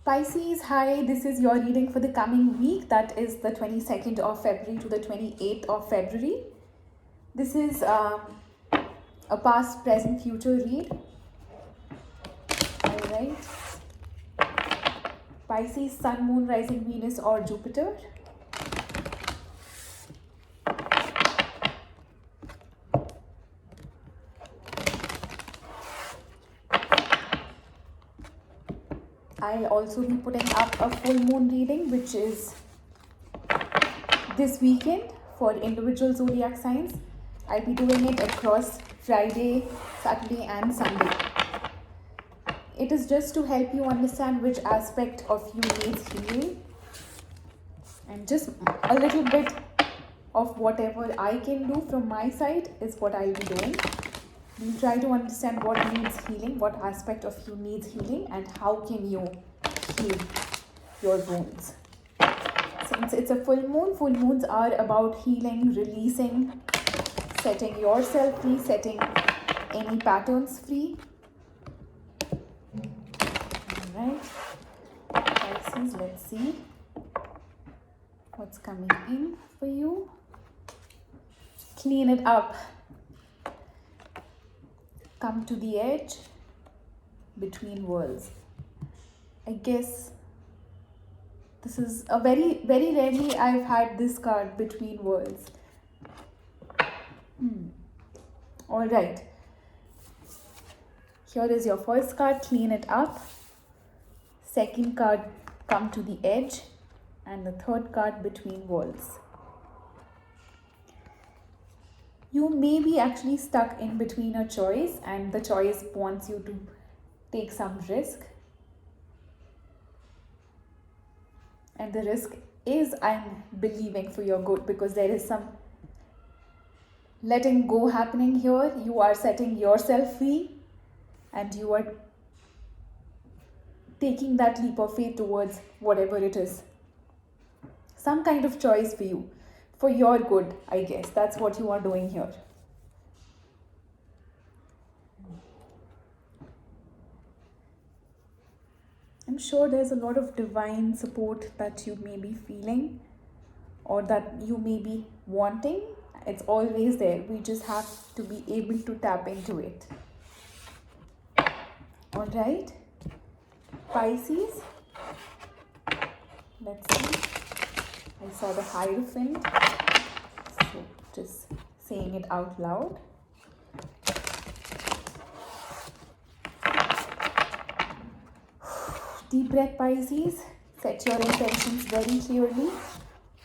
Pisces, hi, this is your reading for the coming week. That is the 22nd of February to the 28th of February. This is a past, present, future read. Alright. Pisces, Sun, Moon, Rising, Venus or Jupiter. I'll also be putting up a full moon reading, which is this weekend for individual zodiac signs. I'll be doing it across Friday, Saturday and Sunday. It is just to help you understand which aspect of you needs healing, and just a little bit of whatever I can do from my side is what I'll be doing. We'll try to understand what needs healing, what aspect of you needs healing, and how can you heal your wounds. Since it's a full moons are about healing, releasing, setting yourself free, setting any patterns free. Alright, Pisces, let's see what's coming in for you. Clean it up. Come to the edge between worlds. I guess this is a very rarely I've had this card, between worlds. Alright. Here is your first card, clean it up. Second card, come to the edge. And the third card, between worlds. You may be actually stuck in between a choice, and the choice wants you to take some risk. And the risk is, I'm believing, for your good, because there is some letting go happening here. You are setting yourself free and you are taking that leap of faith towards whatever it is. Some kind of choice for you, for your good, I guess. That's what you are doing here. I'm sure there's a lot of divine support that you may be feeling or that you may be wanting. It's always there. We just have to be able to tap into it. Alright, Pisces. Let's see. I saw the Hierophant. So just saying it out loud. Deep breath, Pisces. Set your intentions very clearly.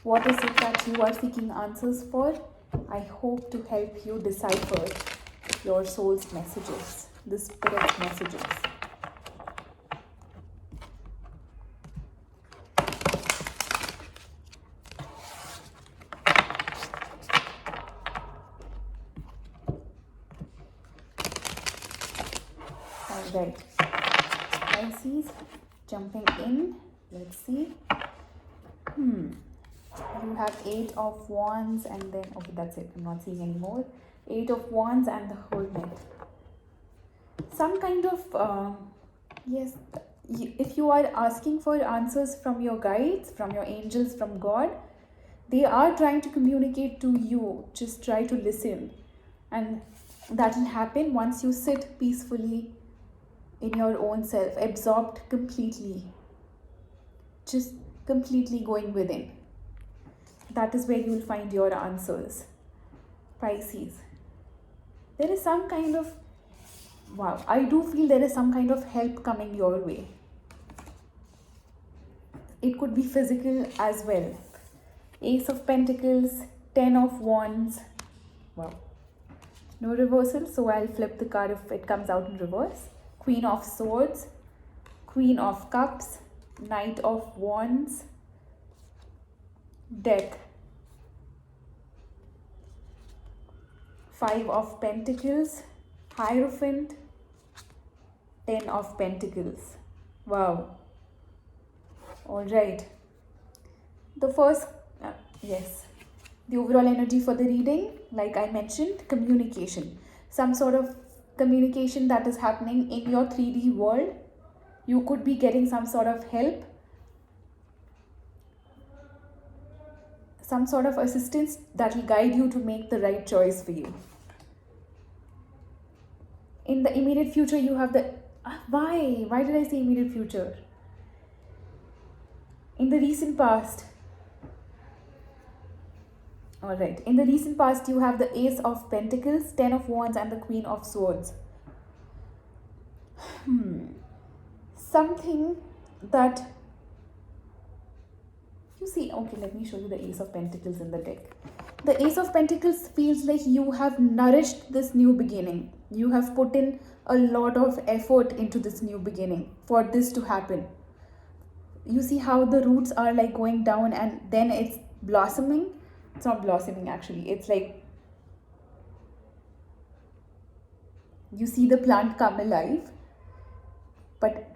What is it that you are seeking answers for? I hope to help you decipher your soul's messages, the spirit messages. Alright, Pisces, jumping in, let's see. You have 8 of Wands and then, okay, that's it, I'm not seeing anymore. 8 of Wands and the Hermit. Some kind of, yes, if you are asking for answers from your guides, from your angels, from God, they are trying to communicate to you. Just try to listen. And that will happen once you sit peacefully in your own self, absorbed completely. Just completely going within. That is where you will find your answers. Pisces. There is some kind of, wow, I do feel there is some kind of help coming your way. It could be physical as well. Ace of Pentacles, 10 of Wands. Wow. No reversal, so I'll flip the card if it comes out in reverse. Queen of Swords, Queen of Cups, Knight of Wands, Death, 5 of Pentacles, Hierophant, 10 of Pentacles. Wow. Alright. The first, yes, the overall energy for the reading, like I mentioned, communication. Some sort of communication that is happening in your 3D world. You could be getting some sort of help, some sort of assistance that will guide you to make the right choice for you. In the immediate future, you have the why did I say immediate future? In the recent past, all right, in the recent past, you have the Ace of Pentacles, Ten of Wands, and the Queen of Swords. Something that you see, okay, let me show you the Ace of Pentacles in the deck. The Ace of Pentacles feels like you have nourished this new beginning. You have put in a lot of effort into this new beginning for this to happen. You see how the roots are like going down and then it's blossoming. It's not blossoming actually. It's like you see the plant come alive. But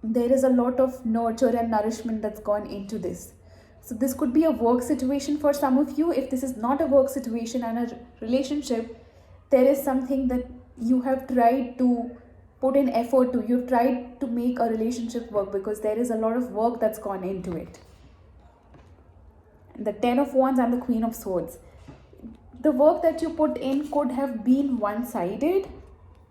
there is a lot of nurture and nourishment that's gone into this. So this could be a work situation for some of you. If this is not a work situation and a relationship, there is something that you have tried to put in effort to. You've tried to make a relationship work because there is a lot of work that's gone into it. The Ten of Wands and the Queen of Swords. The work that you put in could have been one-sided.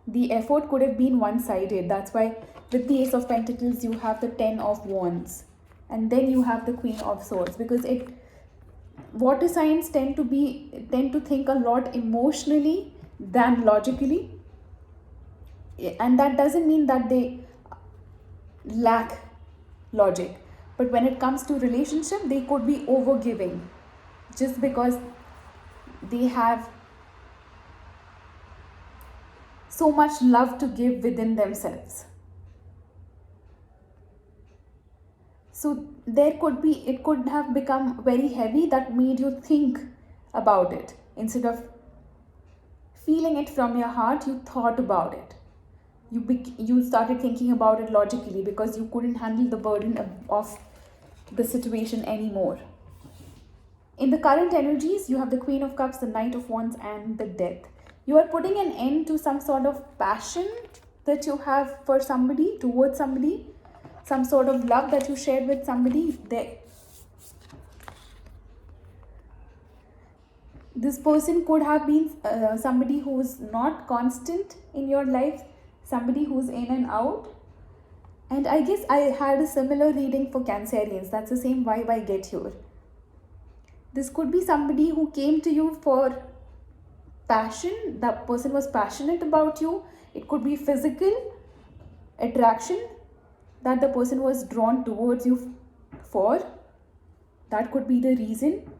The effort could have been one-sided. That's why with the Ace of Pentacles, you have the Ten of Wands. And then you have the Queen of Swords. Because water signs tend to think a lot emotionally than logically. And that doesn't mean that they lack logic. But when it comes to relationship, they could be overgiving. Just because they have so much love to give within themselves. So it could have become very heavy that made you think about it. Instead of feeling it from your heart, you thought about it. You started thinking about it logically because you couldn't handle the burden of the situation anymore. In the current energies, you have the Queen of Cups, the Knight of Wands, and the Death. You are putting an end to some sort of passion that you have for somebody, towards somebody, some sort of love that you shared with somebody. This person could have been somebody who's not constant in your life, somebody who's in and out. And I guess I had a similar reading for Cancerians. That's the same vibe I get here. This could be somebody who came to you for passion. That person was passionate about you. It could be physical attraction that the person was drawn towards you for. That could be the reason.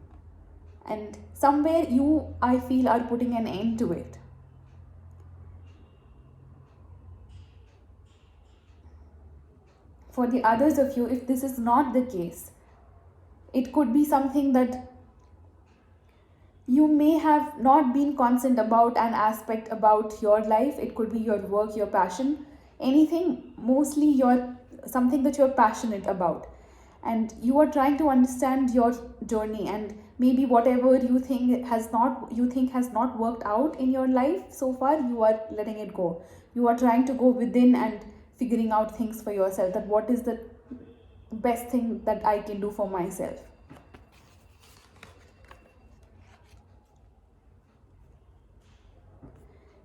And somewhere you, I feel, are putting an end to it. For the others of you, if this is not the case, it could be something that you may have not been constant about an aspect about your life. It could be your work, your passion, anything, mostly something that you're passionate about. And you are trying to understand your journey, and maybe whatever you think has not worked out in your life so far, you are letting it go. You are trying to go within and figuring out things for yourself, that what is the best thing that I can do for myself.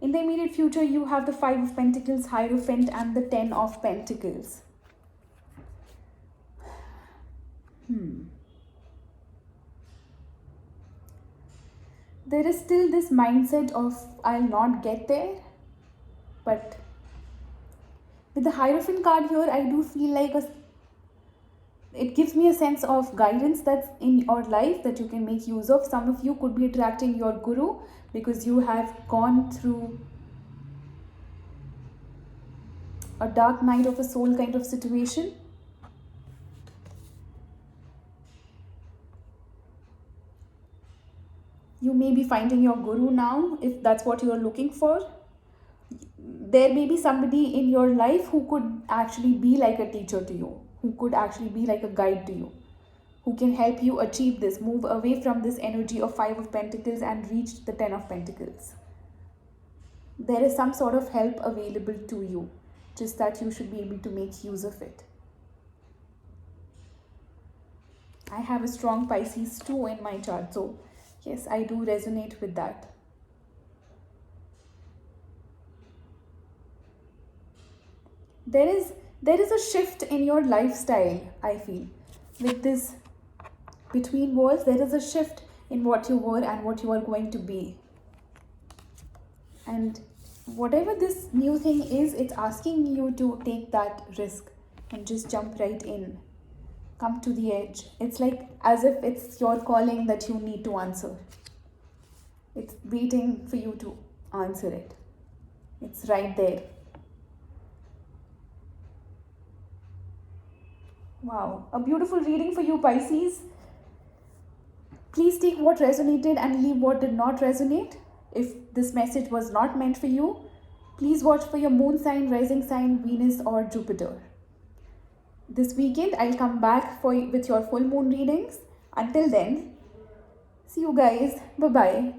In the immediate future, you have the Five of Pentacles, Hierophant, and the Ten of Pentacles. There is still this mindset of I'll not get there, but with the Hierophant card here, I do feel like it gives me a sense of guidance that's in your life that you can make use of. Some of you could be attracting your guru because you have gone through a dark night of a soul kind of situation. You may be finding your guru now, if that's what you are looking for. There may be somebody in your life who could actually be like a teacher to you, who could actually be like a guide to you, who can help you achieve this, move away from this energy of Five of Pentacles and reach the Ten of Pentacles. There is some sort of help available to you. just that you should be able to make use of it. I have a strong Pisces too in my chart, so yes, I do resonate with that. There is a shift in your lifestyle, I feel. With this between worlds, there is a shift in what you were and what you are going to be. And whatever this new thing is, it's asking you to take that risk and just jump right in. Come to the edge. It's like as if it's your calling that you need to answer. It's waiting for you to answer it. It's right there. Wow, a beautiful reading for you, Pisces. Please take what resonated and leave what did not resonate. If this message was not meant for you, please watch for your moon sign, rising sign, Venus or Jupiter. This weekend, I'll come back with your full moon readings. Until then, see you guys. Bye-bye.